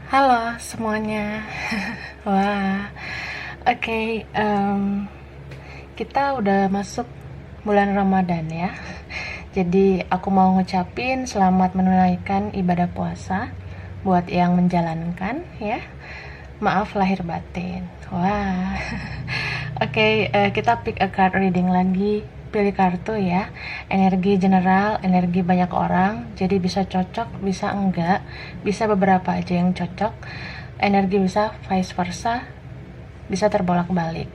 Halo semuanya. Wah, oke, kita udah masuk bulan Ramadan ya. Jadi aku mau ngucapin selamat menunaikan ibadah puasa buat yang menjalankan ya. Maaf lahir batin. Wah. Oke, kita pick a card reading lagi. Pilih kartu ya. Energi general, energi banyak orang. Jadi bisa cocok, bisa enggak. Bisa beberapa aja yang cocok. Energi bisa vice versa, bisa terbolak-balik.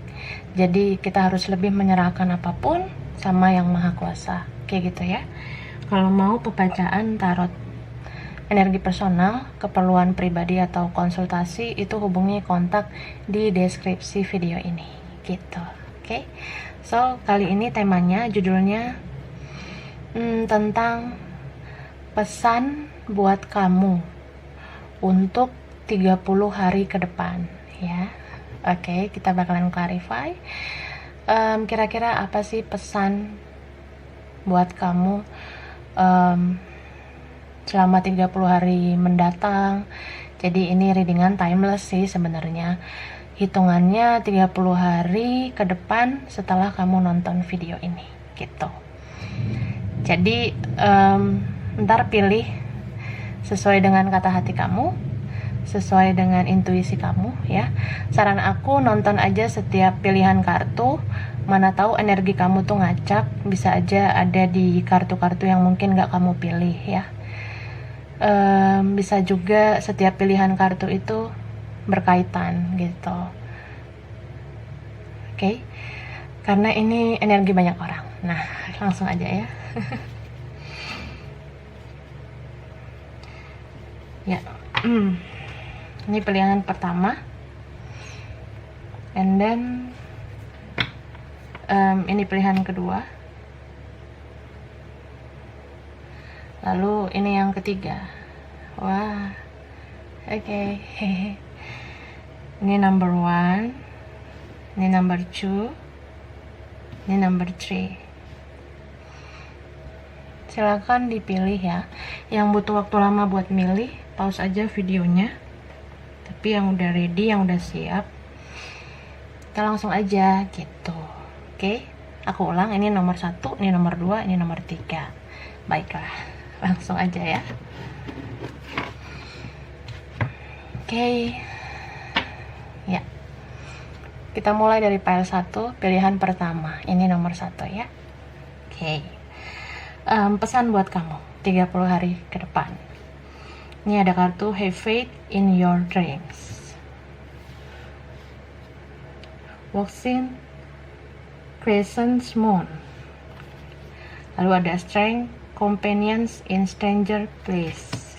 Jadi kita harus lebih menyerahkan apapun sama yang maha kuasa. Kayak gitu ya. Kalau mau pembacaan tarot energi personal, keperluan pribadi atau konsultasi, itu hubungi kontak di deskripsi video ini gitu. Oke. So, kali ini temanya judulnya tentang pesan buat kamu untuk 30 hari ke depan ya. Oke, kita bakalan clarify kira-kira apa sih pesan buat kamu selama 30 hari mendatang. Jadi ini readingan timeless sih sebenarnya. Hitungannya 30 hari ke depan setelah kamu nonton video ini gitu. Jadi ntar pilih sesuai dengan kata hati kamu, sesuai dengan intuisi kamu ya. Saran aku nonton aja setiap pilihan kartu. Mana tahu energi kamu tuh ngacak, bisa aja ada di kartu-kartu yang mungkin gak kamu pilih ya. Bisa juga setiap pilihan kartu itu berkaitan gitu. Oke. Karena ini energi banyak orang. Nah, langsung aja ya. Ya. Ini pilihan pertama. And then ini pilihan kedua. Lalu ini yang ketiga. Wah. Oke. Ini number 1. Ini number 2. Ini number 3. Silakan dipilih ya. Yang butuh waktu lama buat milih, pause aja videonya. Tapi yang udah ready, yang udah siap, kita langsung aja gitu. Oke. Aku ulang, ini nomor 1, ini nomor 2, ini nomor 3. Baiklah, langsung aja ya. Oke. Ya. Kita mulai dari pile 1, pilihan pertama. Ini nomor 1 ya. Oke. Pesan buat kamu 30 hari ke depan. Ini ada kartu have faith in your dreams. Waxing crescent moon. Lalu ada strength, companions in stranger place.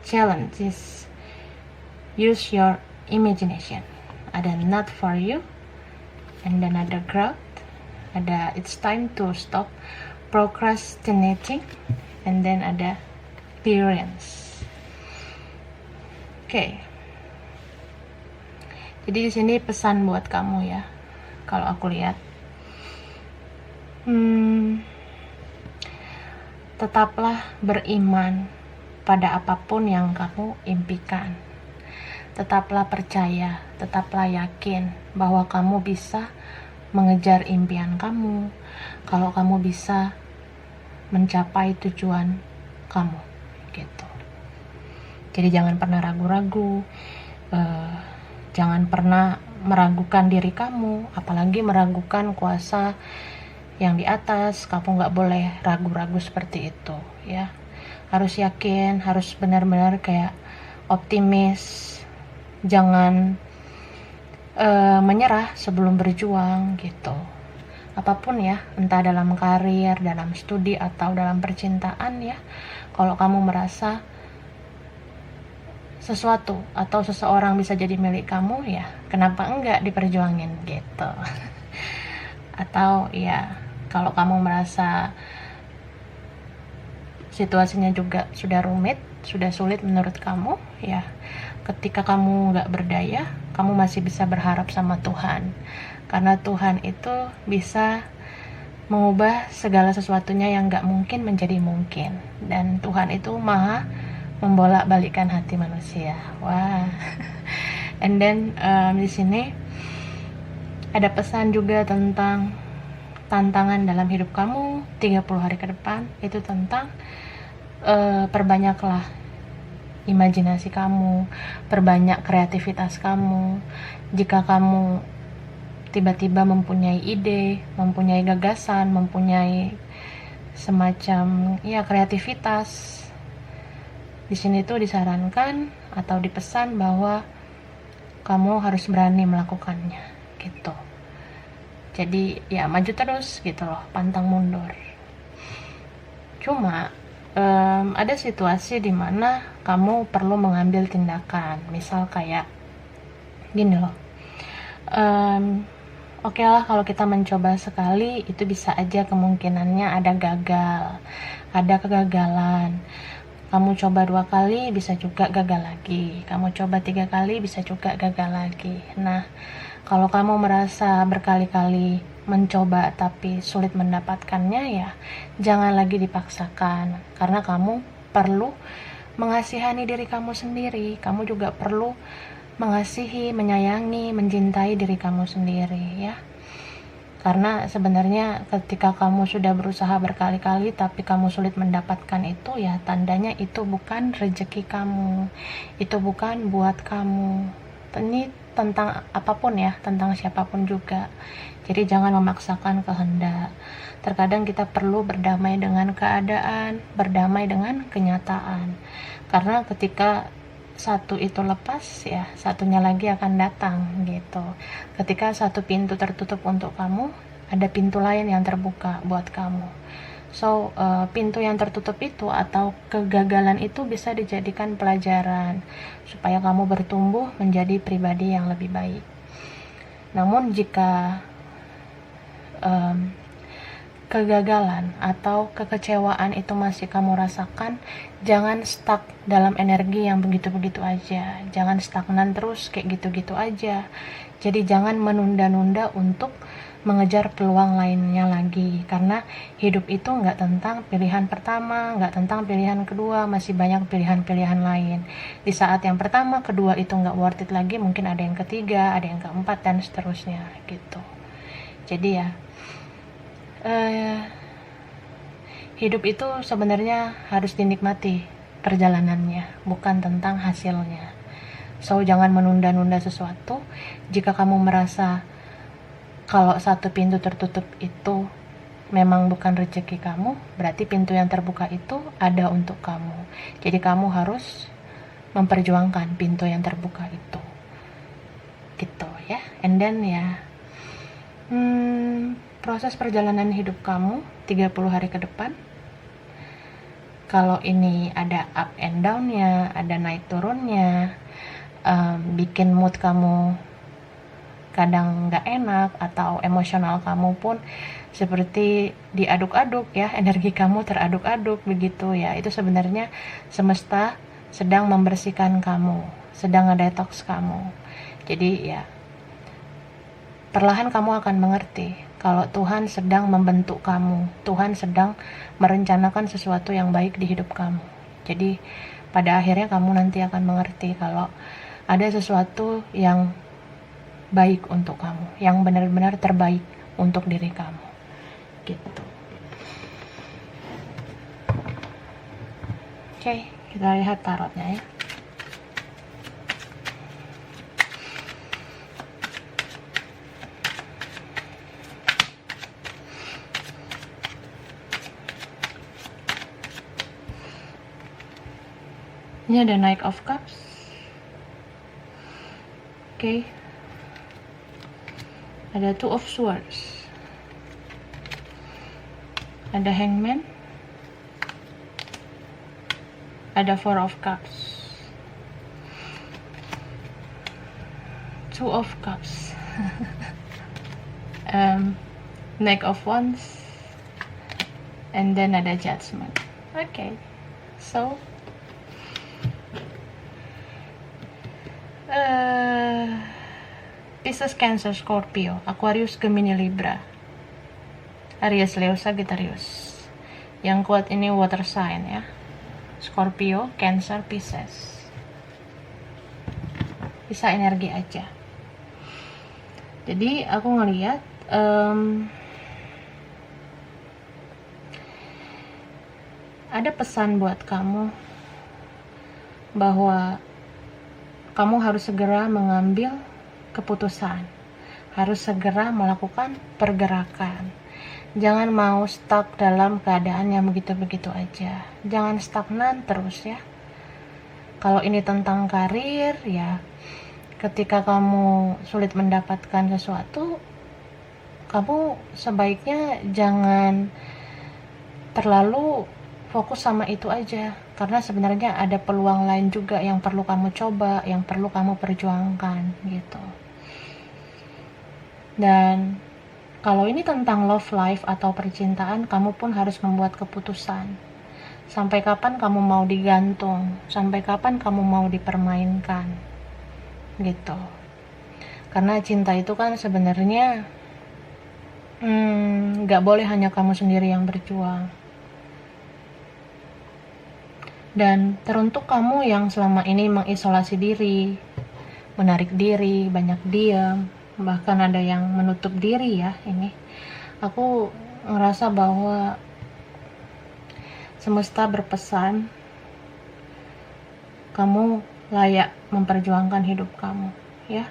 Challenges, use your imagination. Ada not for you. And then ada growth. Ada it's time to stop procrastinating. And then ada clearance. Oke. Jadi di sini pesan buat kamu ya. Kalau aku lihat, tetaplah beriman pada apapun yang kamu impikan. Tetaplah percaya, tetaplah yakin bahwa kamu bisa mengejar impian kamu. Kalau kamu bisa mencapai tujuan kamu gitu. Jadi jangan pernah ragu-ragu, jangan pernah meragukan diri kamu, apalagi meragukan kuasa yang di atas. Kamu nggak boleh ragu-ragu seperti itu ya. Harus yakin, harus benar-benar kayak optimis. Jangan menyerah sebelum berjuang gitu. Apapun ya, entah dalam karir, dalam studi, atau dalam percintaan ya. Kalau kamu merasa sesuatu atau seseorang bisa jadi milik kamu ya, kenapa enggak diperjuangin gitu. Atau ya, kalau kamu merasa situasinya juga sudah rumit, sudah sulit menurut kamu ya, ketika kamu nggak berdaya, kamu masih bisa berharap sama Tuhan, karena Tuhan itu bisa mengubah segala sesuatunya yang nggak mungkin menjadi mungkin. Dan Tuhan itu maha membolak-balikkan hati manusia. Wah. And then di sini ada pesan juga tentang tantangan dalam hidup kamu 30 hari ke depan. Itu tentang perbanyaklah imajinasi kamu, perbanyak kreativitas kamu. Jika kamu tiba-tiba mempunyai ide, mempunyai gagasan, mempunyai semacam kreativitas, di sini tuh disarankan atau dipesan bahwa kamu harus berani melakukannya gitu. Jadi ya maju terus gitu loh, pantang mundur. Cuma ada situasi di mana kamu perlu mengambil tindakan. Misal kayak gini loh, oke lah kalau kita mencoba sekali, itu bisa aja kemungkinannya ada gagal, ada kegagalan. Kamu coba 2 kali, bisa juga gagal lagi. Kamu coba 3 kali, bisa juga gagal lagi. Nah, kalau kamu merasa berkali-kali mencoba tapi sulit mendapatkannya, ya jangan lagi dipaksakan. Karena kamu perlu mengasihani diri kamu sendiri. Kamu juga perlu mengasihi, menyayangi, mencintai diri kamu sendiri, ya. Karena sebenarnya ketika kamu sudah berusaha berkali-kali tapi kamu sulit mendapatkan itu, ya tandanya itu bukan rezeki kamu, itu bukan buat kamu. Ini tentang apapun ya, tentang siapapun juga. Jadi jangan memaksakan kehendak. Terkadang kita perlu berdamai dengan keadaan, berdamai dengan kenyataan. Karena ketika satu itu lepas, ya satunya lagi akan datang gitu. Ketika satu pintu tertutup untuk kamu, ada pintu lain yang terbuka buat kamu. So pintu yang tertutup itu atau kegagalan itu bisa dijadikan pelajaran supaya kamu bertumbuh menjadi pribadi yang lebih baik. Namun jika kegagalan atau kekecewaan itu masih kamu rasakan, jangan stuck dalam energi yang begitu-begitu aja. Jangan stagnan terus kayak gitu-gitu aja. Jadi jangan menunda-nunda untuk mengejar peluang lainnya lagi. Karena hidup itu nggak tentang pilihan pertama, nggak tentang pilihan kedua, masih banyak pilihan-pilihan lain. Di saat yang pertama, kedua itu nggak worth it lagi, mungkin ada yang ketiga, ada yang keempat, dan seterusnya gitu. Jadi ya, hidup itu sebenarnya harus dinikmati perjalanannya, bukan tentang hasilnya. So jangan menunda-nunda sesuatu. Jika kamu merasa kalau satu pintu tertutup itu memang bukan rezeki kamu, berarti pintu yang terbuka itu ada untuk kamu. Jadi kamu harus memperjuangkan pintu yang terbuka itu gitu ya. And then ya, proses perjalanan hidup kamu 30 hari ke depan, kalau ini ada up and down-nya, ada naik turunnya, bikin mood kamu kadang nggak enak atau emosional kamu pun seperti diaduk-aduk ya, energi kamu teraduk-aduk begitu ya. Itu sebenarnya semesta sedang membersihkan kamu, sedang ngedetox kamu. Jadi ya, perlahan kamu akan mengerti kalau Tuhan sedang membentuk kamu, Tuhan sedang merencanakan sesuatu yang baik di hidup kamu. Jadi pada akhirnya kamu nanti akan mengerti kalau ada sesuatu yang baik untuk kamu, yang benar-benar terbaik untuk diri kamu gitu. Oke, kita lihat tarotnya ya. Ini ada Knight of Cups. Oke. Ada Two of Swords. Ada Hangman. Ada Four of Cups. Two of Cups. Knight of Wands. And then ada Judgment. Okay. So Pisces, Cancer, Scorpio, Aquarius, Gemini, Libra, Aries, Leo, Sagittarius. Yang kuat ini water sign ya. Scorpio, Cancer, Pisces. Bisa energi aja. Jadi aku ngelihat ada pesan buat kamu bahwa kamu harus segera mengambil keputusan, harus segera melakukan pergerakan. Jangan mau stuck dalam keadaan yang begitu-begitu aja. Jangan stagnan terus ya. Kalau ini tentang karir ya, ketika kamu sulit mendapatkan sesuatu, kamu sebaiknya jangan terlalu fokus sama itu aja, karena sebenarnya ada peluang lain juga yang perlu kamu coba, yang perlu kamu perjuangkan gitu. Dan kalau ini tentang love life atau percintaan, kamu pun harus membuat keputusan. Sampai kapan kamu mau digantung? Sampai kapan kamu mau dipermainkan? Gitu. Karena cinta itu kan sebenarnya gak boleh hanya kamu sendiri yang berjuang. Dan teruntuk kamu yang selama ini mengisolasi diri, menarik diri, banyak diam, bahkan ada yang menutup diri ya, ini aku ngerasa bahwa semesta berpesan kamu layak memperjuangkan hidup kamu ya.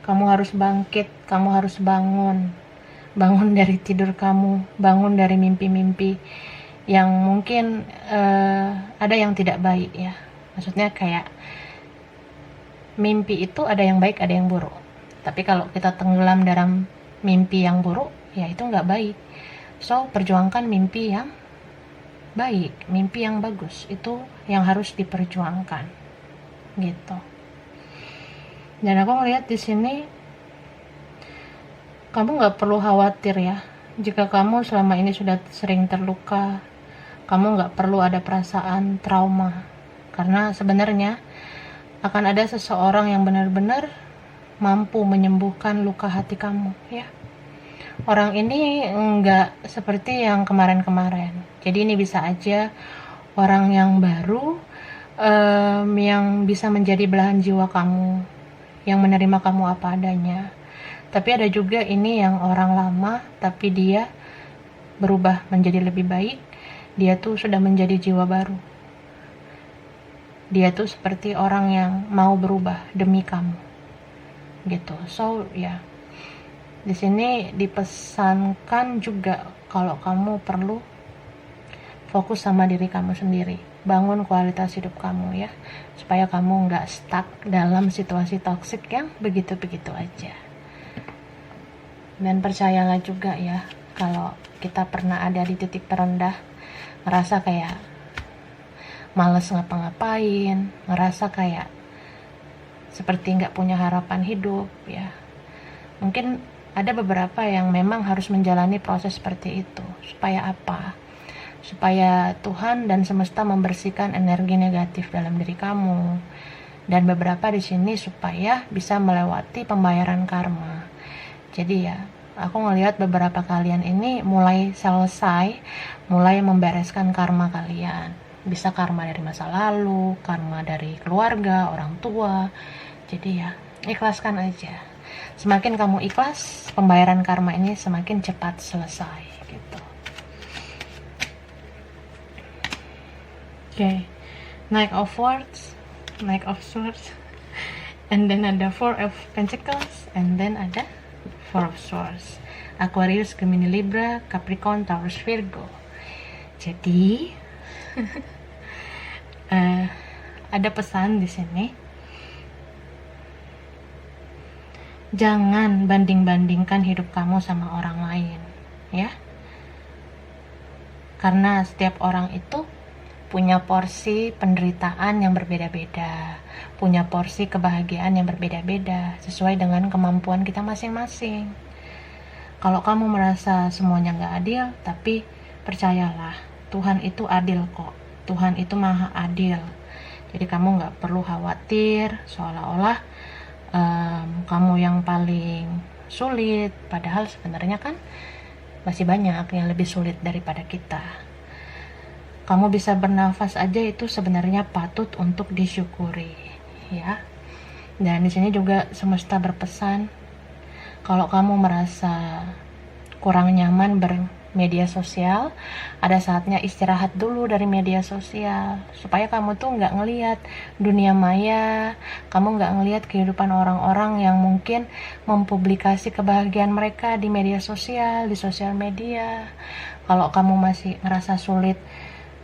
Kamu harus bangkit, kamu harus bangun dari tidur kamu, bangun dari mimpi-mimpi yang mungkin ada yang tidak baik ya. Maksudnya kayak mimpi itu ada yang baik, ada yang buruk. Tapi kalau kita tenggelam dalam mimpi yang buruk, ya itu nggak baik. So, perjuangkan mimpi yang baik, mimpi yang bagus. Itu yang harus diperjuangkan, gitu. Dan aku ngeliat di sini, kamu nggak perlu khawatir ya. Jika kamu selama ini sudah sering terluka, kamu nggak perlu ada perasaan trauma. Karena sebenarnya akan ada seseorang yang benar-benar mampu menyembuhkan luka hati kamu ya. Orang ini enggak seperti yang kemarin-kemarin. Jadi ini bisa aja orang yang baru, yang bisa menjadi belahan jiwa kamu, yang menerima kamu apa adanya. Tapi ada juga ini yang orang lama, tapi dia berubah menjadi lebih baik. Dia tuh sudah menjadi jiwa baru. Dia tuh seperti orang yang mau berubah demi kamu. Gitu. So ya, di sini dipesankan juga kalau kamu perlu fokus sama diri kamu sendiri, bangun kualitas hidup kamu ya, supaya kamu nggak stuck dalam situasi toksik yang begitu-begitu aja. Dan percayalah juga ya, kalau kita pernah ada di titik terendah, ngerasa kayak males ngapa-ngapain, ngerasa kayak seperti nggak punya harapan hidup ya. Mungkin ada beberapa yang memang harus menjalani proses seperti itu. Supaya apa? Supaya Tuhan dan semesta membersihkan energi negatif dalam diri kamu. Dan beberapa di sini supaya bisa melewati pembayaran karma. Jadi ya, aku ngelihat beberapa kalian ini mulai selesai, mulai membereskan karma kalian. Bisa karma dari masa lalu, karma dari keluarga, orang tua. Jadi ya, ikhlaskan aja. Semakin kamu ikhlas, pembayaran karma ini semakin cepat selesai gitu. Okay. Knight of Swords, Knight of Swords, and then ada Four of Pentacles, and then ada Four of Swords. Aquarius, Gemini, Libra, Capricorn, Taurus, Virgo. Jadi ada pesan di sini. Jangan banding-bandingkan hidup kamu sama orang lain, ya. Karena setiap orang itu punya porsi penderitaan yang berbeda-beda, punya porsi kebahagiaan yang berbeda-beda, sesuai dengan kemampuan kita masing-masing. Kalau kamu merasa semuanya gak adil, tapi percayalah, Tuhan itu adil kok. Tuhan itu maha adil. Jadi kamu gak perlu khawatir, seolah-olah kamu yang paling sulit, padahal sebenarnya kan masih banyak yang lebih sulit daripada kita. kamu bisa bernafas aja itu sebenarnya patut untuk disyukuri, ya. Dan di sini juga semesta berpesan, kalau kamu merasa kurang nyaman bermedia sosial, ada saatnya istirahat dulu dari media sosial, supaya kamu tuh nggak ngelihat dunia maya, kamu nggak ngelihat kehidupan orang-orang yang mungkin mempublikasi kebahagiaan mereka di media sosial, di sosial media. Kalau kamu masih ngerasa sulit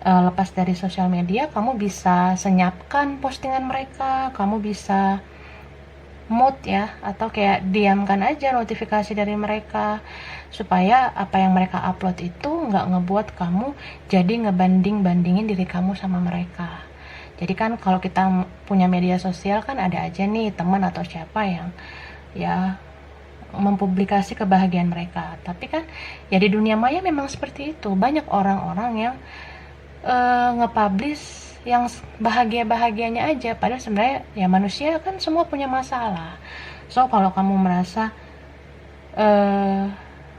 lepas dari sosial media, kamu bisa senyapkan postingan mereka, kamu bisa mute ya, atau kayak diamkan aja notifikasi dari mereka, supaya apa yang mereka upload itu nggak ngebuat kamu jadi ngebanding-bandingin diri kamu sama mereka. Jadi kan kalau kita punya media sosial kan ada aja nih teman atau siapa yang ya mempublikasi kebahagiaan mereka, tapi kan ya di dunia maya memang seperti itu, banyak orang-orang yang nge-publish yang bahagia-bahagianya aja, padahal sebenarnya ya manusia kan semua punya masalah. So kalau kamu merasa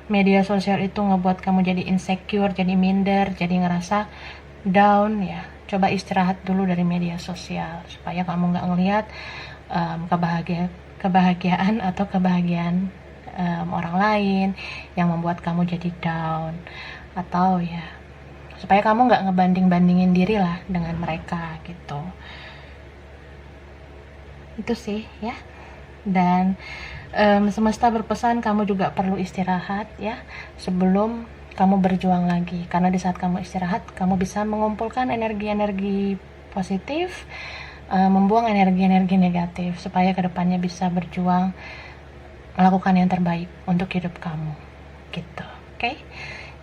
media sosial itu ngebuat kamu jadi insecure, jadi minder, jadi ngerasa down, ya coba istirahat dulu dari media sosial, supaya kamu nggak ngelihat kebahagiaan atau kebahagiaan orang lain yang membuat kamu jadi down, atau ya supaya kamu nggak ngebanding-bandingin diri lah dengan mereka gitu. Itu sih ya. Dan semesta berpesan kamu juga perlu istirahat ya sebelum kamu berjuang lagi, karena di saat kamu istirahat kamu bisa mengumpulkan energi-energi positif, membuang energi-energi negatif, supaya kedepannya bisa berjuang melakukan yang terbaik untuk hidup kamu gitu. Oke?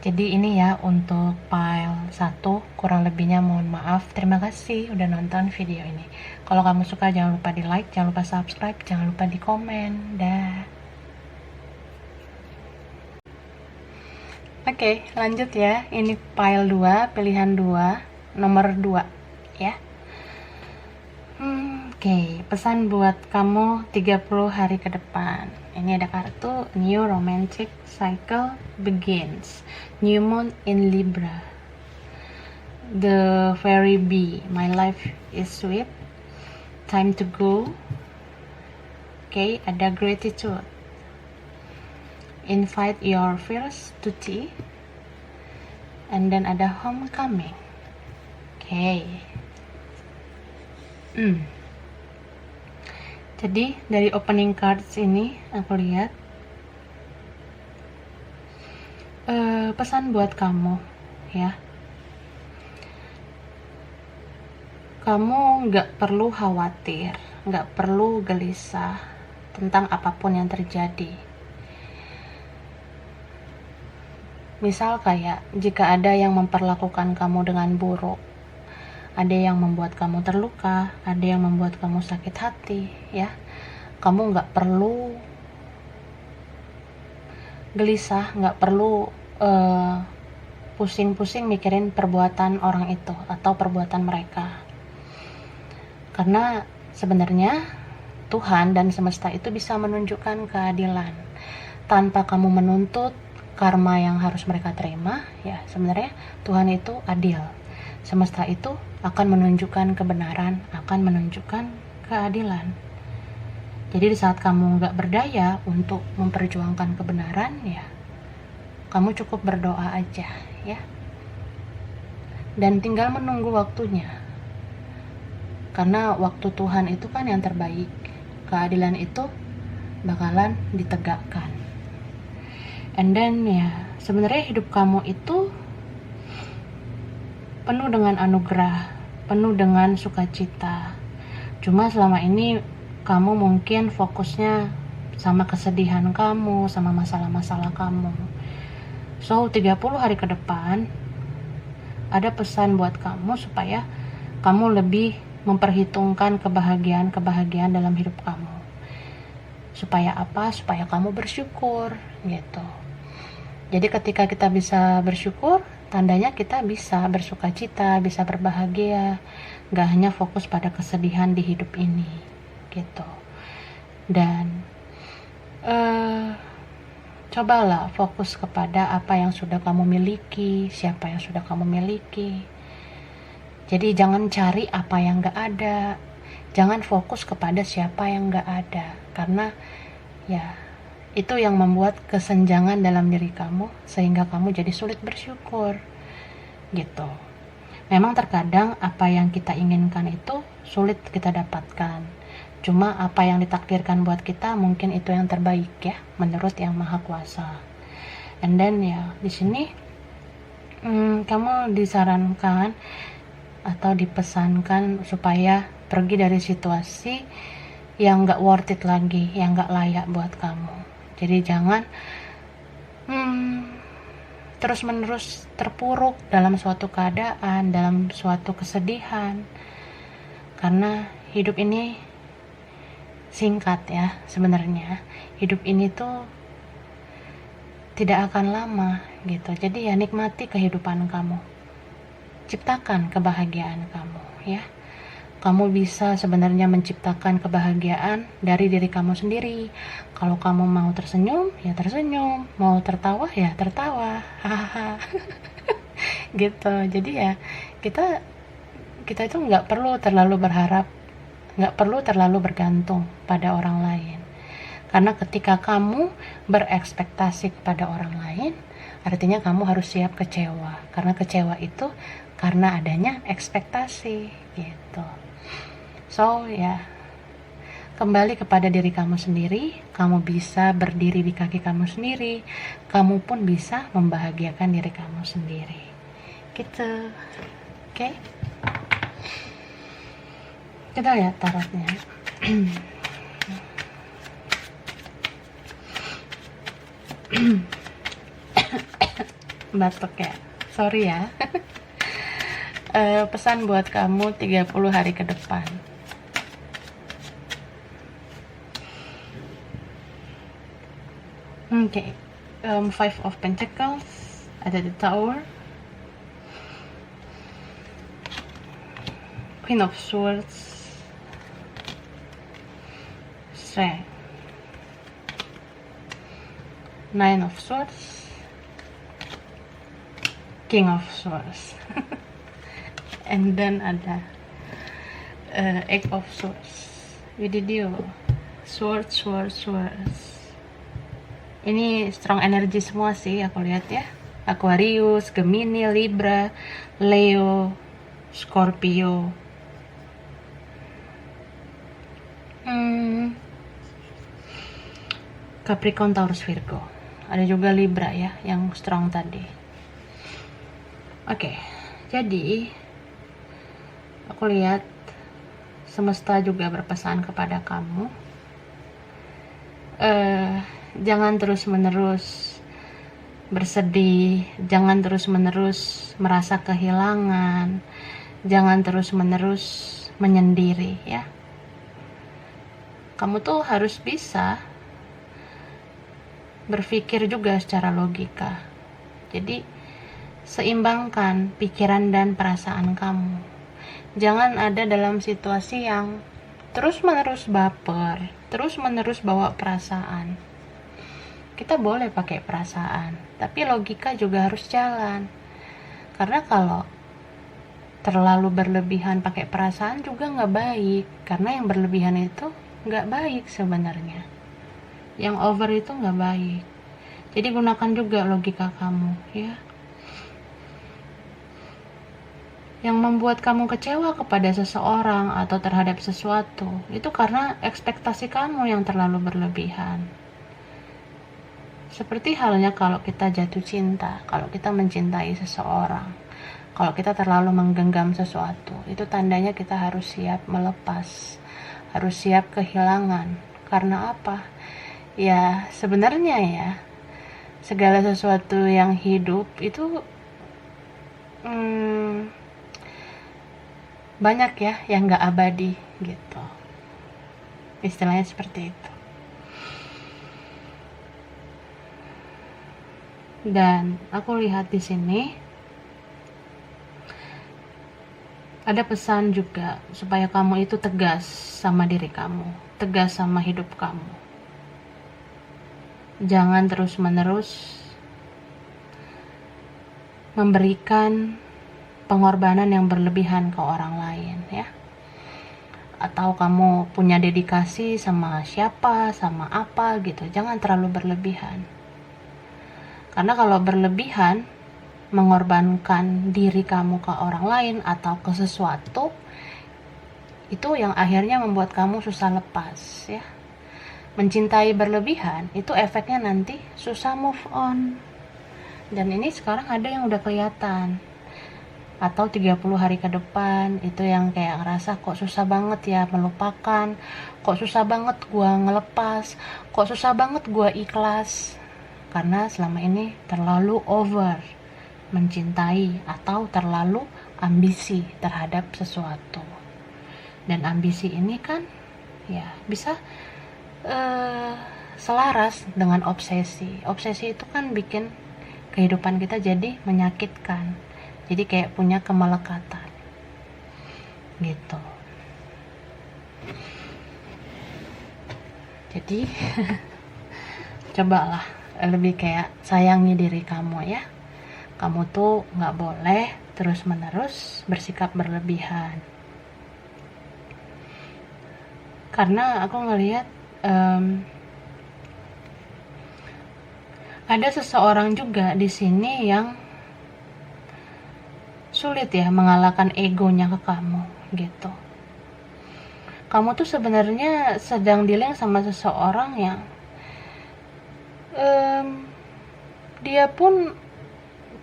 Jadi ini ya untuk file 1, kurang lebihnya mohon maaf. Terima kasih udah nonton video ini. Kalau kamu suka jangan lupa di like, jangan lupa subscribe, jangan lupa di komen. Dah. Oke, lanjut ya. Ini file 2, pilihan 2, nomor 2 ya. Oke, pesan buat kamu 30 hari ke depan. Ini ada kartu New Romantic Cycle Begins, New Moon in Libra, The Fairy Bee, My Life is Sweet, Time to Go. Oke, ada Gratitude, Invite Your Fears to Tea, and then ada Homecoming. Oke. Jadi dari opening cards ini aku lihat pesan buat kamu ya. Kamu nggak perlu khawatir, nggak perlu gelisah tentang apapun yang terjadi. Misal kayak jika ada yang memperlakukan kamu dengan buruk, ada yang membuat kamu terluka, ada yang membuat kamu sakit hati, ya. Kamu nggak perlu gelisah, nggak perlu pusing-pusing mikirin perbuatan orang itu atau perbuatan mereka. Karena sebenarnya Tuhan dan semesta itu bisa menunjukkan keadilan. Tanpa kamu menuntut karma yang harus mereka terima, ya sebenarnya Tuhan itu adil. Semesta itu akan menunjukkan kebenaran, akan menunjukkan keadilan. Jadi di saat kamu nggak berdaya untuk memperjuangkan kebenaran, ya kamu cukup berdoa aja, ya. Dan tinggal menunggu waktunya. Karena waktu Tuhan itu kan yang terbaik. Keadilan itu bakalan ditegakkan. And then ya, sebenarnya hidup kamu itu penuh dengan anugerah, penuh dengan sukacita. Cuma selama ini kamu mungkin fokusnya sama kesedihan kamu, sama masalah-masalah kamu. So 30 hari ke depan ada pesan buat kamu supaya kamu lebih memperhitungkan kebahagiaan dalam hidup kamu. Supaya apa? Supaya kamu bersyukur gitu. Jadi ketika kita bisa bersyukur, tandanya kita bisa bersukacita, bisa berbahagia, gak hanya fokus pada kesedihan di hidup ini gitu. Dan cobalah fokus kepada apa yang sudah kamu miliki, siapa yang sudah kamu miliki. Jadi jangan cari apa yang gak ada, jangan fokus kepada siapa yang gak ada, karena ya itu yang membuat kesenjangan dalam diri kamu sehingga kamu jadi sulit bersyukur gitu. Memang terkadang apa yang kita inginkan itu sulit kita dapatkan, cuma apa yang ditakdirkan buat kita mungkin itu yang terbaik ya, menurut Yang Maha Kuasa. And then ya di sini kamu disarankan atau dipesankan supaya pergi dari situasi yang gak worth it lagi, yang gak layak buat kamu. Jadi jangan terus-menerus terpuruk dalam suatu keadaan, dalam suatu kesedihan, karena hidup ini singkat ya sebenarnya. Hidup ini tuh tidak akan lama gitu. Jadi ya nikmati kehidupan kamu, ciptakan kebahagiaan kamu ya. Kamu bisa sebenarnya menciptakan kebahagiaan dari diri kamu sendiri. Kalau kamu mau tersenyum, ya tersenyum. Mau tertawa, ya tertawa. Hahaha. Gitu. Jadi ya kita itu nggak perlu terlalu berharap, nggak perlu terlalu bergantung pada orang lain. Karena ketika kamu berekspektasi kepada orang lain, artinya kamu harus siap kecewa. Karena kecewa itu karena adanya ekspektasi gitu. So ya, kembali kepada diri kamu sendiri. Kamu bisa berdiri di kaki kamu sendiri. Kamu pun bisa membahagiakan diri kamu sendiri. Gitu. Oke? Kita lihat tarotnya. Batuk ya. Sorry ya. Pesan buat kamu 30 hari ke depan. Okay, 5 of Pentacles, ada the Tower, Queen of Swords, Strength, 9 of Swords, King of Swords, and then ada 8 of Swords. Video Swords. Ini strong energy semua sih aku lihat ya. Aquarius, Gemini, Libra, Leo, Scorpio, Capricorn, Taurus, Virgo. Ada juga Libra ya yang strong tadi. Oke, jadi aku lihat semesta juga berpesan kepada kamu. Jangan terus-menerus bersedih, jangan terus-menerus merasa kehilangan, jangan terus-menerus menyendiri ya. Kamu tuh harus bisa berpikir juga secara logika. Jadi seimbangkan pikiran dan perasaan kamu. Jangan ada dalam situasi yang terus-menerus baper, terus-menerus bawa perasaan. Kita boleh pakai perasaan, tapi logika juga harus jalan. Karena kalau terlalu berlebihan pakai perasaan juga nggak baik. Karena yang berlebihan itu nggak baik sebenarnya. Yang over itu nggak baik. Jadi gunakan juga logika kamu, ya. Yang membuat kamu kecewa kepada seseorang atau terhadap sesuatu, itu karena ekspektasi kamu yang terlalu berlebihan. Seperti halnya kalau kita jatuh cinta, kalau kita mencintai seseorang, kalau kita terlalu menggenggam sesuatu, itu tandanya kita harus siap melepas, harus siap kehilangan. Karena apa? Ya sebenarnya ya, segala sesuatu yang hidup itu banyak ya yang gak abadi gitu. Istilahnya seperti itu. Dan aku lihat di sini ada pesan juga supaya kamu itu tegas sama diri kamu, tegas sama hidup kamu. Jangan terus-menerus memberikan pengorbanan yang berlebihan ke orang lain ya. Atau kamu punya dedikasi sama siapa, sama apa gitu, jangan terlalu berlebihan. Karena kalau berlebihan, mengorbankan diri kamu ke orang lain atau ke sesuatu, itu yang akhirnya membuat kamu susah lepas ya. Mencintai berlebihan, itu efeknya nanti susah move on. Dan ini sekarang ada yang udah kelihatan. Atau 30 hari ke depan, itu yang kayak ngerasa kok susah banget ya melupakan, kok susah banget gua ngelepas, kok susah banget gua ikhlas. Karena selama ini terlalu over mencintai atau terlalu ambisi terhadap sesuatu. Dan ambisi ini kan ya bisa selaras dengan obsesi. Obsesi itu kan bikin kehidupan kita jadi menyakitkan. Jadi kayak punya kemelekatan gitu. Jadi cobalah lebih kayak sayangi diri kamu ya. Kamu tuh gak boleh terus menerus bersikap berlebihan. Karena aku ngelihat ada seseorang juga di sini yang sulit ya mengalahkan egonya ke kamu gitu. Kamu tuh sebenarnya sedang dealing sama seseorang yang dia pun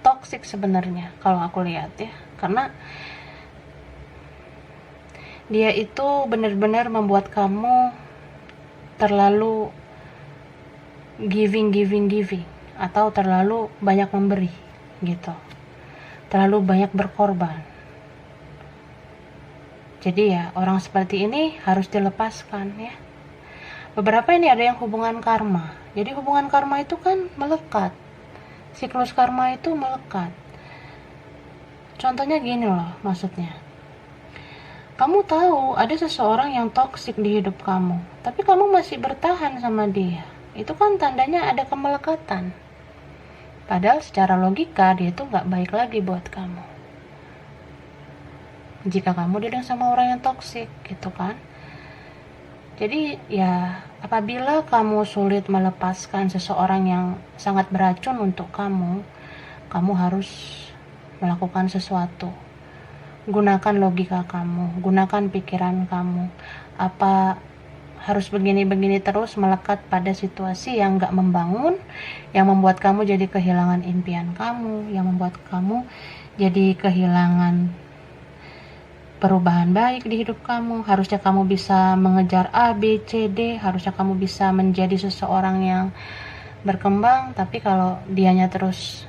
toxic sebenarnya kalau aku lihat ya. Karena dia itu benar-benar membuat kamu terlalu giving atau terlalu banyak memberi gitu. Terlalu banyak berkorban. Jadi ya orang seperti ini harus dilepaskan ya. Beberapa ini ada yang hubungan karma. Jadi hubungan karma itu kan melekat. Siklus karma itu melekat. Contohnya gini loh maksudnya. Kamu tahu ada seseorang yang toksik di hidup kamu, tapi kamu masih bertahan sama dia. Itu kan tandanya ada kemelekatan. Padahal secara logika dia itu gak baik lagi buat kamu. Jika kamu dealing sama orang yang toksik gitu kan. Jadi ya apabila kamu sulit melepaskan seseorang yang sangat beracun untuk kamu harus melakukan sesuatu. Gunakan logika kamu, gunakan pikiran kamu. Apa harus begini-begini terus melekat pada situasi yang gak membangun, yang membuat kamu jadi kehilangan impian kamu, yang membuat kamu jadi kehilangan perubahan baik di hidup kamu. Harusnya kamu bisa mengejar A, B, C, D, harusnya kamu bisa menjadi seseorang yang berkembang, tapi kalau dianya terus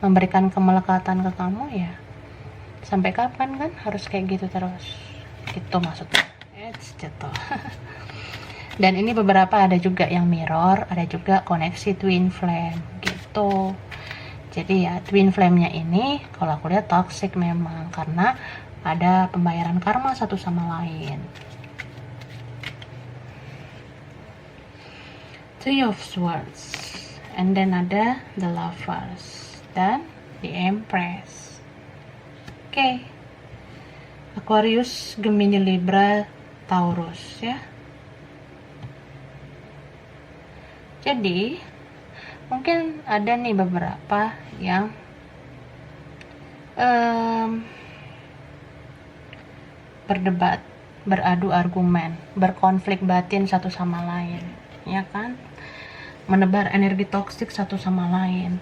memberikan kemelekatan ke kamu ya sampai kapan kan harus kayak gitu terus gitu maksudnya. Jatuh. Dan ini beberapa ada juga yang mirror, ada juga koneksi twin flame gitu. Jadi ya twin flame-nya ini kalau aku lihat toxic memang karena ada pembayaran karma satu sama lain. Three of Swords, and then ada the Lovers dan the Empress. Oke. Aquarius, Gemini, Libra, Taurus ya. Jadi mungkin ada nih beberapa yang berdebat, beradu argumen, berkonflik batin satu sama lain, ya kan? Menebar energi toksik satu sama lain.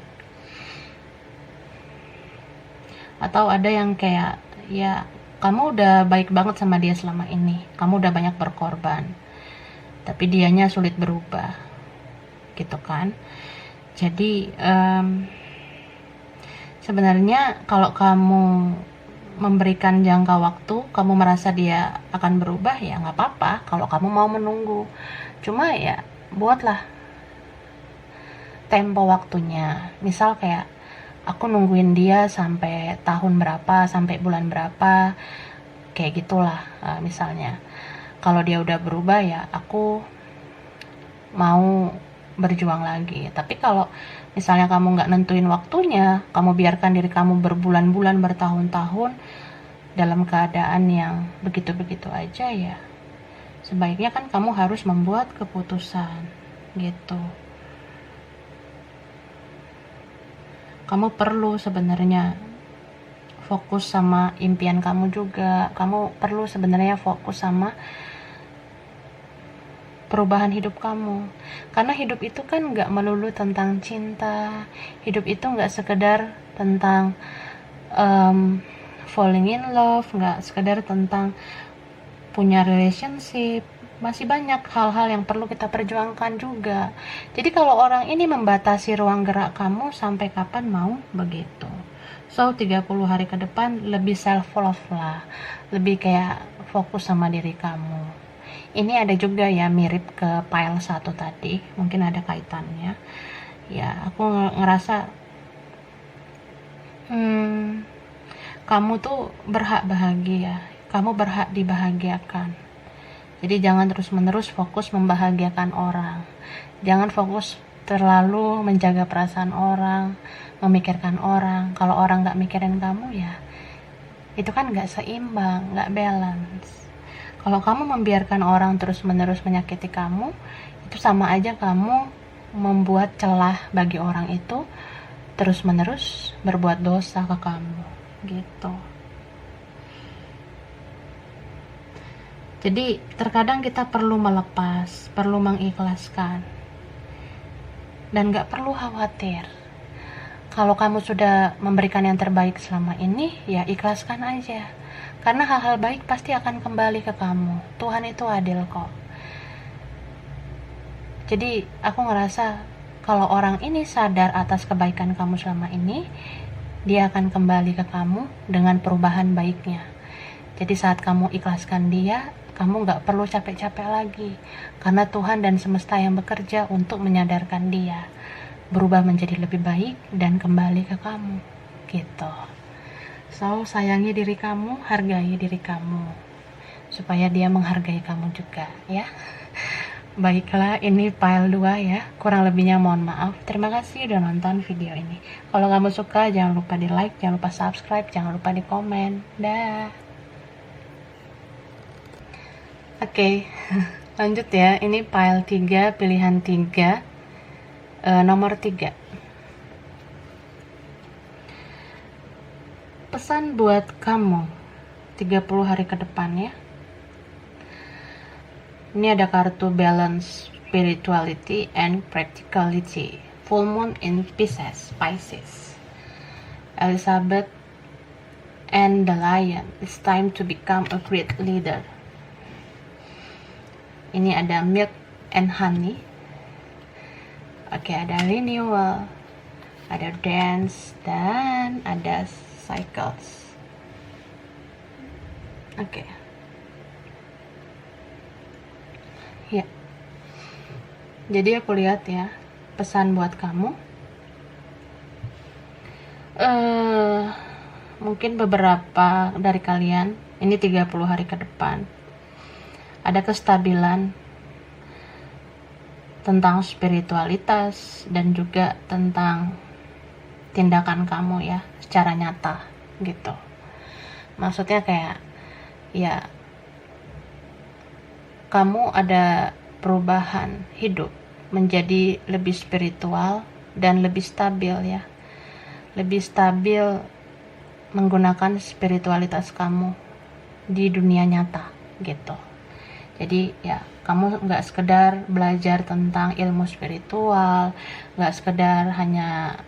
Atau ada yang kayak, ya kamu udah baik banget sama dia selama ini, kamu udah banyak berkorban, tapi dianya sulit berubah, gitu kan? Jadi sebenarnya kalau kamu memberikan jangka waktu, kamu merasa dia akan berubah, ya nggak apa-apa kalau kamu mau menunggu. Cuma ya buatlah tempo waktunya. Misal kayak aku nungguin dia sampai tahun berapa, sampai bulan berapa, kayak gitulah. Misalnya kalau dia udah berubah ya aku mau berjuang lagi. Tapi kalau misalnya kamu nggak nentuin waktunya, kamu biarkan diri kamu berbulan-bulan, bertahun-tahun dalam keadaan yang begitu-begitu aja, ya sebaiknya kan kamu harus membuat keputusan gitu. Kamu perlu sebenarnya fokus sama impian kamu juga. Kamu perlu sebenarnya fokus sama perubahan hidup kamu, karena hidup itu kan nggak melulu tentang cinta. Hidup itu nggak sekedar tentang falling in love, nggak sekedar tentang punya relationship. Masih banyak hal-hal yang perlu kita perjuangkan juga. Jadi kalau orang ini membatasi ruang gerak kamu, sampai kapan mau begitu? So 30 hari ke depan lebih self love lah, lebih kayak fokus sama diri kamu. Ini ada juga ya, mirip ke pile 1 tadi, mungkin ada kaitannya. Ya, aku ngerasa kamu tuh berhak bahagia, kamu berhak dibahagiakan. Jadi jangan terus-menerus fokus membahagiakan orang. Jangan fokus terlalu menjaga perasaan orang, memikirkan orang. Kalau orang gak mikirin kamu, ya itu kan gak seimbang, gak balance. Kalau kamu membiarkan orang terus-menerus menyakiti kamu, itu sama aja kamu membuat celah bagi orang itu terus-menerus berbuat dosa ke kamu, gitu. Jadi terkadang kita perlu melepas, perlu mengikhlaskan, dan gak perlu khawatir. Kalau kamu sudah memberikan yang terbaik selama ini, ya ikhlaskan aja. Karena hal-hal baik pasti akan kembali ke kamu. Tuhan itu adil kok. Jadi aku ngerasa kalau orang ini sadar atas kebaikan kamu selama ini, dia akan kembali ke kamu dengan perubahan baiknya. Jadi saat kamu ikhlaskan dia, kamu gak perlu capek-capek lagi. Karena Tuhan dan semesta yang bekerja untuk menyadarkan dia berubah menjadi lebih baik dan kembali ke kamu, gitu. So, sayangi diri kamu, hargai diri kamu, supaya dia menghargai kamu juga, ya. Baiklah, ini file 2 ya. Kurang lebihnya mohon maaf. Terima kasih udah nonton video ini. Kalau kamu suka, jangan lupa di like, jangan lupa subscribe, jangan lupa di komen. Dah. Oke, lanjut ya. Ini file 3, pilihan 3, nomor 3. Pesan buat kamu 30 hari ke depan ya. Ini ada kartu balance, spirituality and practicality. Full moon in Pisces. Elizabeth and the lion. It's time to become a great leader. Ini ada milk and honey. Oke, ada renewal, ada dance, dan ada cycles. Oke. Ya. Jadi aku lihat ya, pesan buat kamu. Mungkin beberapa dari kalian, ini 30 hari ke depan, ada kestabilan tentang spiritualitas dan juga tentang tindakan kamu ya, secara nyata gitu. Maksudnya kayak ya, kamu ada perubahan hidup menjadi lebih spiritual dan lebih stabil ya, lebih stabil menggunakan spiritualitas kamu di dunia nyata gitu. Jadi ya, kamu nggak sekedar belajar tentang ilmu spiritual, nggak sekedar hanya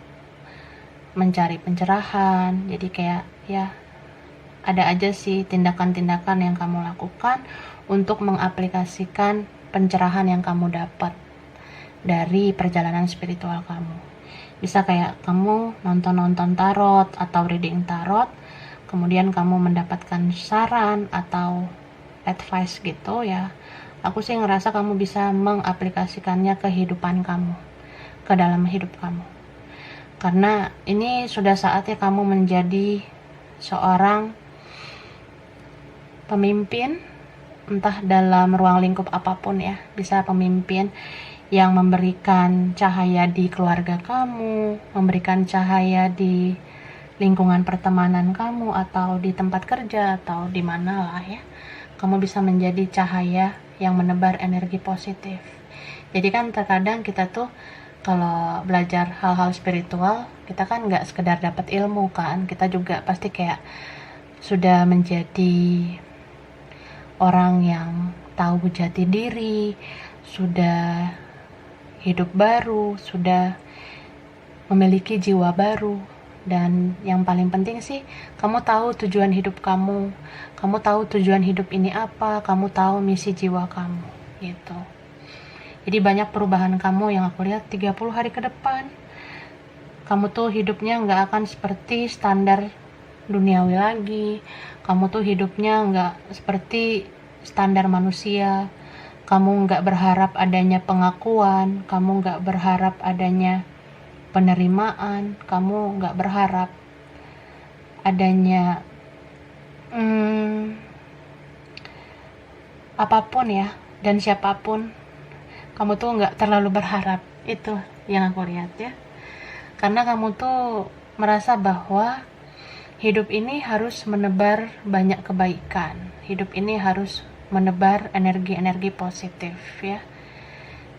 mencari pencerahan. Jadi kayak ya, ada aja sih tindakan-tindakan yang kamu lakukan untuk mengaplikasikan pencerahan yang kamu dapat dari perjalanan spiritual kamu. Bisa kayak kamu nonton-nonton tarot atau reading tarot, kemudian kamu mendapatkan saran atau advice gitu ya. Aku sih ngerasa kamu bisa mengaplikasikannya ke kehidupan kamu, ke dalam hidup kamu. Karena ini sudah saatnya kamu menjadi seorang pemimpin, entah dalam ruang lingkup apapun ya. Bisa pemimpin yang memberikan cahaya di keluarga kamu, memberikan cahaya di lingkungan pertemanan kamu, atau di tempat kerja, atau di mana lah ya. Kamu bisa menjadi cahaya yang menebar energi positif. Jadi kan terkadang kita tuh kalau belajar hal-hal spiritual, kita kan nggak sekedar dapat ilmu kan, kita juga pasti kayak sudah menjadi orang yang tahu jati diri, sudah hidup baru, sudah memiliki jiwa baru. Dan yang paling penting sih, kamu tahu tujuan hidup kamu tahu tujuan hidup ini apa, kamu tahu misi jiwa kamu gitu. Jadi banyak perubahan kamu yang aku lihat 30 hari ke depan. Kamu tuh hidupnya nggak akan seperti standar duniawi lagi. Kamu tuh hidupnya nggak seperti standar manusia. Kamu nggak berharap adanya pengakuan, kamu nggak berharap adanya penerimaan, kamu nggak berharap adanya apapun ya, dan siapapun. Kamu tuh nggak terlalu berharap, itu yang aku lihat ya. Karena kamu tuh merasa bahwa hidup ini harus menebar banyak kebaikan, hidup ini harus menebar energi-energi positif ya.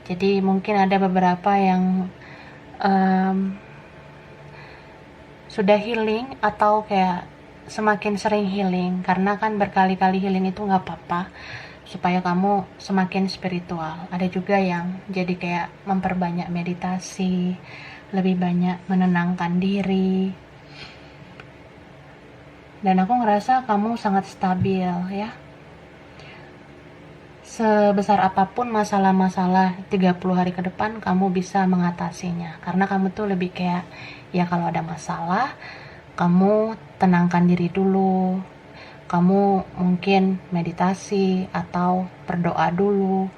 Jadi mungkin ada beberapa yang sudah healing atau kayak semakin sering healing, karena kan berkali-kali healing itu nggak apa-apa, supaya kamu semakin spiritual. Ada juga yang jadi kayak memperbanyak meditasi, lebih banyak menenangkan diri. Dan aku ngerasa kamu sangat stabil ya. Sebesar apapun masalah-masalah 30 hari ke depan, kamu bisa mengatasinya. Karena kamu tuh lebih kayak, ya kalau ada masalah, kamu tenangkan diri dulu. Kamu mungkin meditasi atau berdoa dulu.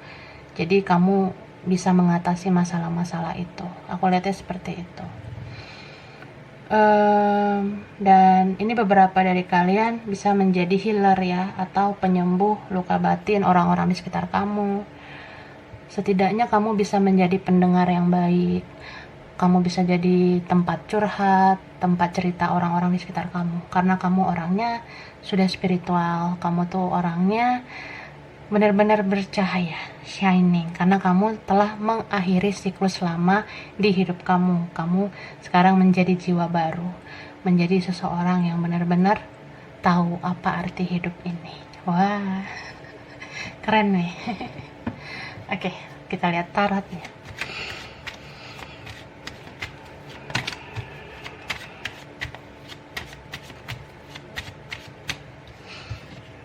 Jadi kamu bisa mengatasi masalah-masalah itu. Aku lihatnya seperti itu. Dan ini beberapa dari kalian bisa menjadi healer ya, atau penyembuh luka batin orang-orang di sekitar kamu. Setidaknya kamu bisa menjadi pendengar yang baik, kamu bisa jadi tempat curhat, tempat cerita orang-orang di sekitar kamu, karena kamu orangnya sudah spiritual, kamu tuh orangnya benar-benar bercahaya, shining, karena kamu telah mengakhiri siklus lama di hidup kamu. Kamu sekarang menjadi jiwa baru, menjadi seseorang yang benar-benar tahu apa arti hidup ini. Wah, keren nih. Oke, kita lihat tarotnya.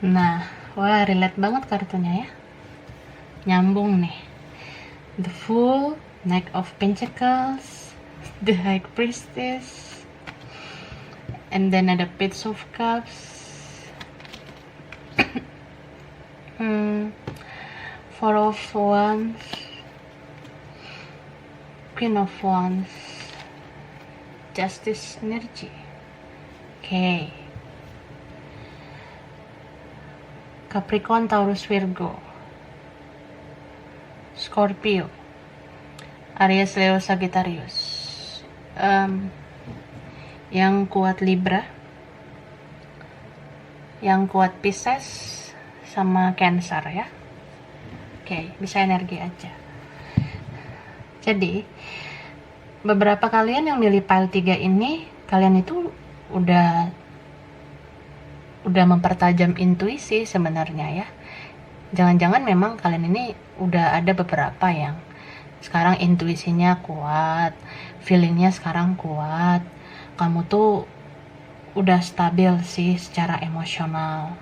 Nah, wah, relate banget kartunya ya. Nyambung nih. The Fool, Knight of Pentacles, the High Priestess, and then ada Page of Cups, Four of Wands, Queen of Wands, Justice energy. Okay. Capricorn, Taurus, Virgo, Scorpio, Aries, Leo, Sagittarius. Yang kuat Libra, yang kuat Pisces, sama Cancer ya. Oke, bisa energi aja. Jadi beberapa kalian yang milih pile 3 ini, kalian itu udah mempertajam intuisi sebenarnya ya. Jangan-jangan memang kalian ini udah ada beberapa yang sekarang intuisinya kuat, feelingnya sekarang kuat. Kamu tuh udah stabil sih secara emosional,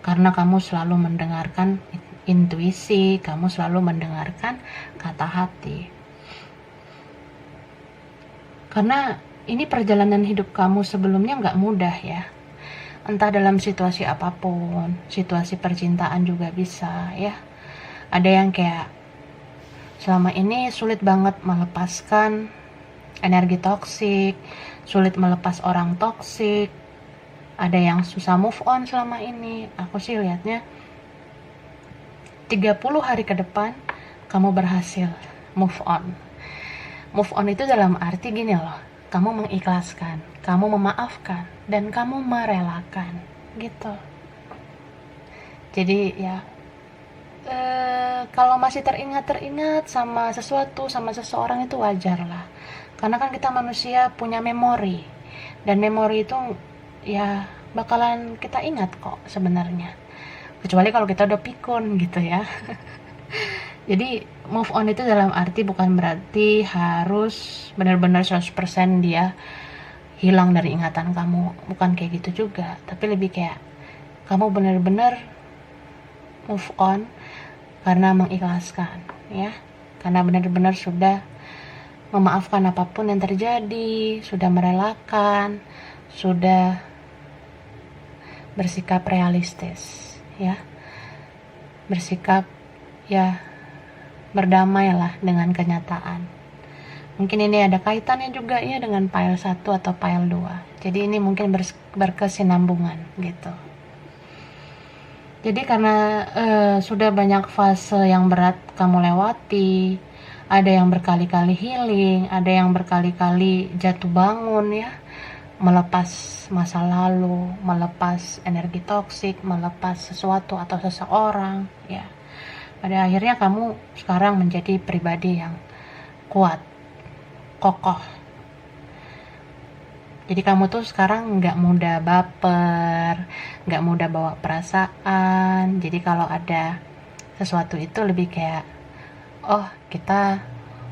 karena kamu selalu mendengarkan intuisi, kamu selalu mendengarkan kata hati. Karena ini perjalanan hidup kamu sebelumnya nggak mudah ya. Entah dalam situasi apapun, situasi percintaan juga bisa ya. Ada yang kayak selama ini sulit banget melepaskan energi toksik, sulit melepas orang toksik. Ada yang susah move on selama ini. Aku sih lihatnya 30 hari ke depan kamu berhasil move on. Move on itu dalam arti gini loh, kamu mengikhlaskan, kamu memaafkan, dan kamu merelakan gitu. Jadi ya kalau masih teringat sama sesuatu, sama seseorang itu wajar lah, karena kan kita manusia punya memori, dan memori itu ya bakalan kita ingat kok sebenarnya, kecuali kalau kita udah pikun gitu ya. Jadi move on itu dalam arti bukan berarti harus benar-benar 100% dia hilang dari ingatan kamu, bukan kayak gitu juga, tapi lebih kayak kamu benar-benar move on karena mengikhlaskan ya, karena benar-benar sudah memaafkan apapun yang terjadi, sudah merelakan, sudah bersikap realistis ya, bersikap ya berdamailah dengan kenyataan. Mungkin ini ada kaitannya juga ya dengan file 1 atau file 2. Jadi ini mungkin berkesinambungan gitu. Jadi karena sudah banyak fase yang berat kamu lewati, ada yang berkali-kali healing, ada yang berkali-kali jatuh bangun ya, melepas masa lalu, melepas energi toksik, melepas sesuatu atau seseorang ya. Pada akhirnya kamu sekarang menjadi pribadi yang kuat, kokoh. Jadi kamu tuh sekarang nggak mudah baper, nggak mudah bawa perasaan. Jadi kalau ada sesuatu itu lebih kayak, oh kita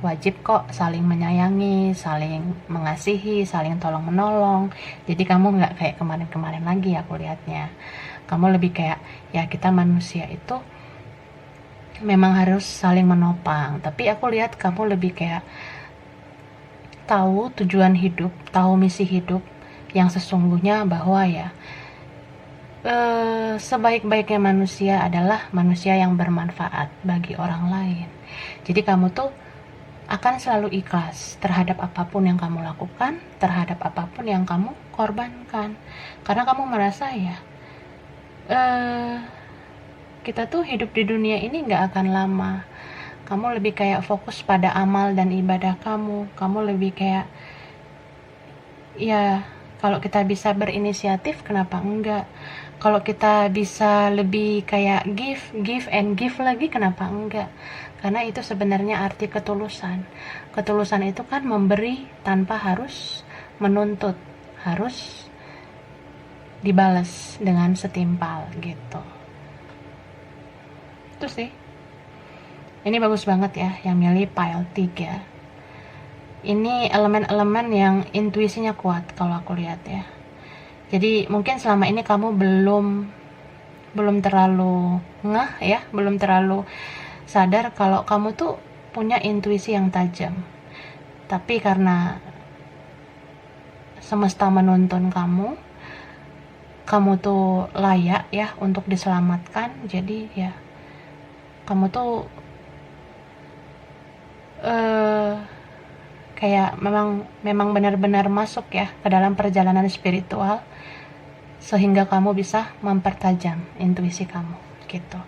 wajib kok saling menyayangi, saling mengasihi, saling tolong menolong. Jadi kamu nggak kayak kemarin-kemarin lagi aku lihatnya. Kamu lebih kayak, ya kita manusia itu memang harus saling menopang, tapi aku lihat kamu lebih kayak tahu tujuan hidup, tahu misi hidup yang sesungguhnya, bahwa ya sebaik-baiknya manusia adalah manusia yang bermanfaat bagi orang lain. Jadi kamu tuh akan selalu ikhlas terhadap apapun yang kamu lakukan, terhadap apapun yang kamu korbankan, karena kamu merasa ya kita tuh hidup di dunia ini gak akan lama. Kamu lebih kayak fokus pada amal dan ibadah kamu. Kamu lebih kayak, ya kalau kita bisa berinisiatif kenapa enggak. Kalau kita bisa lebih kayak give and give lagi, kenapa enggak. Karena itu sebenarnya arti ketulusan. Ketulusan itu kan memberi tanpa harus menuntut, harus dibalas dengan setimpal gitu. Itu sih. Ini bagus banget ya yang milih file 3. Ini elemen-elemen yang intuisinya kuat kalau aku lihat ya. Jadi mungkin selama ini kamu belum terlalu ngeh ya, belum terlalu sadar kalau kamu tuh punya intuisi yang tajam. Tapi karena semesta menuntun kamu tuh layak ya untuk diselamatkan. Jadi ya kamu tuh kayak memang benar-benar masuk ya ke dalam perjalanan spiritual, sehingga kamu bisa mempertajam intuisi kamu gitu.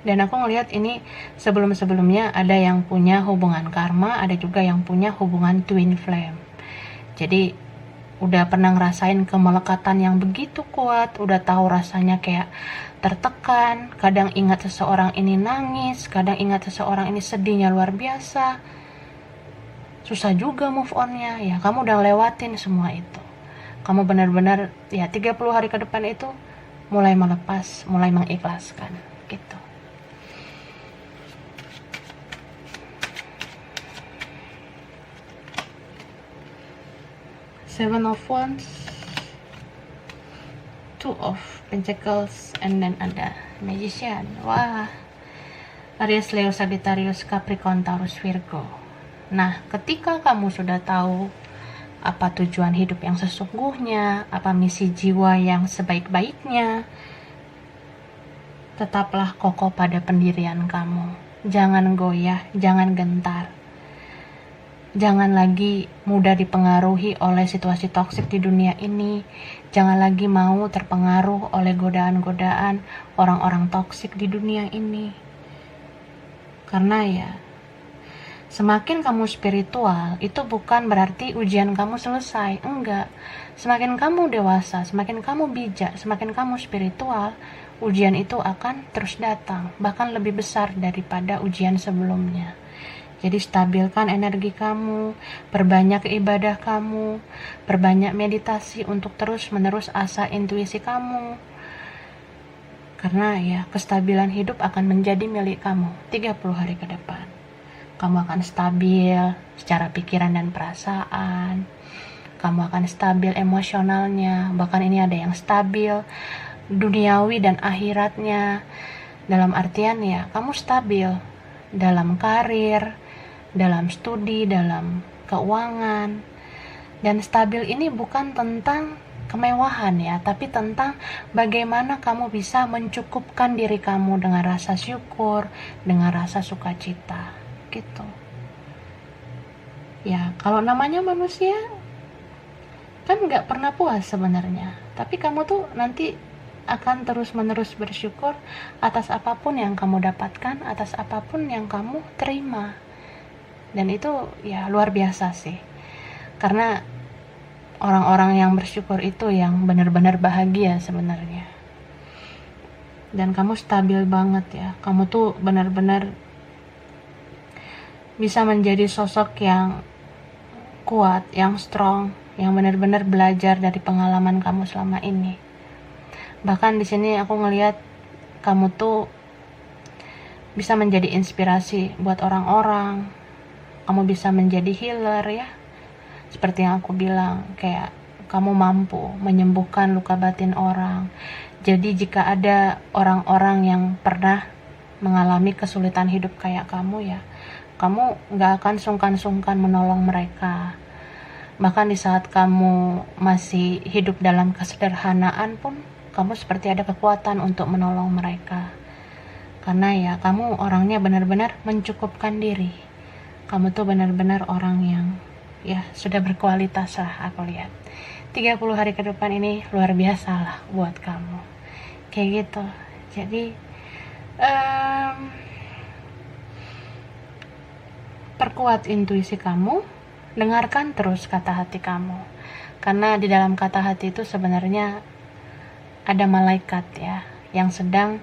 Dan aku ngelihat ini sebelum-sebelumnya ada yang punya hubungan karma, ada juga yang punya hubungan twin flame. Jadi udah pernah ngerasain kemelekatan yang begitu kuat, udah tahu rasanya kayak tertekan, kadang ingat seseorang ini nangis, kadang ingat seseorang ini sedihnya luar biasa, susah juga move onnya ya. Kamu udah lewatin semua itu, kamu benar-benar ya 30 hari ke depan itu mulai melepas, mulai mengikhlaskan gitu. Seven of Wands, Two of Pentacles, and then ada Magician. Wah, Aries, Leo, Sagittarius, Capricorn, Taurus, Virgo. Nah, ketika kamu sudah tahu apa tujuan hidup yang sesungguhnya, apa misi jiwa yang sebaik-baiknya, tetaplah kokoh pada pendirian kamu. Jangan goyah, jangan gentar. Jangan lagi mudah dipengaruhi oleh situasi toksik di dunia ini. Jangan lagi mau terpengaruh oleh godaan-godaan orang-orang toksik di dunia ini. Karena ya, semakin kamu spiritual, itu bukan berarti ujian kamu selesai. Enggak. Semakin kamu dewasa, semakin kamu bijak, semakin kamu spiritual, ujian itu akan terus datang, bahkan lebih besar daripada ujian sebelumnya. Jadi stabilkan energi kamu, perbanyak ibadah kamu, perbanyak meditasi untuk terus-menerus asah intuisi kamu. Karena ya, kestabilan hidup akan menjadi milik kamu 30 hari ke depan. Kamu akan stabil secara pikiran dan perasaan. Kamu akan stabil emosionalnya. Bahkan ini ada yang stabil duniawi dan akhiratnya. Dalam artian ya, kamu stabil dalam karir, dalam studi, dalam keuangan. Dan stabil ini bukan tentang kemewahan ya, tapi tentang bagaimana kamu bisa mencukupkan diri kamu dengan rasa syukur, dengan rasa sukacita. Gitu ya. Kalau namanya manusia kan nggak pernah puas sebenarnya, tapi kamu tuh nanti akan terus menerus bersyukur atas apapun yang kamu dapatkan, atas apapun yang kamu terima. Dan itu ya luar biasa sih, karena orang-orang yang bersyukur itu yang benar-benar bahagia sebenarnya. Dan kamu stabil banget ya, kamu tuh benar-benar bisa menjadi sosok yang kuat, yang strong, yang benar-benar belajar dari pengalaman kamu selama ini. Bahkan di sini aku ngelihat kamu tuh bisa menjadi inspirasi buat orang-orang. Kamu bisa menjadi healer ya. Seperti yang aku bilang, kayak kamu mampu menyembuhkan luka batin orang. Jadi jika ada orang-orang yang pernah mengalami kesulitan hidup kayak kamu ya, kamu gak akan sungkan-sungkan menolong mereka. Bahkan di saat kamu masih hidup dalam kesederhanaan pun, kamu seperti ada kekuatan untuk menolong mereka. Karena ya, kamu orangnya benar-benar mencukupkan diri. Kamu tuh benar-benar orang yang ya sudah berkualitas lah, aku lihat. 30 hari ke depan ini luar biasa lah buat kamu. Kayak gitu. Jadi perkuat intuisi kamu, dengarkan terus kata hati kamu. Karena di dalam kata hati itu sebenarnya ada malaikat ya, yang sedang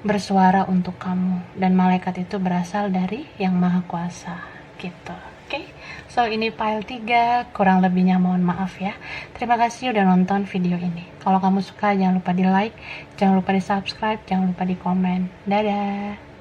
bersuara untuk kamu. Dan malaikat itu berasal dari Yang Maha Kuasa gitu. Oke, so ini file 3, kurang lebihnya mohon maaf ya. Terima kasih udah nonton video ini. Kalau kamu suka jangan lupa di like, jangan lupa di subscribe, jangan lupa di komen. Dadah.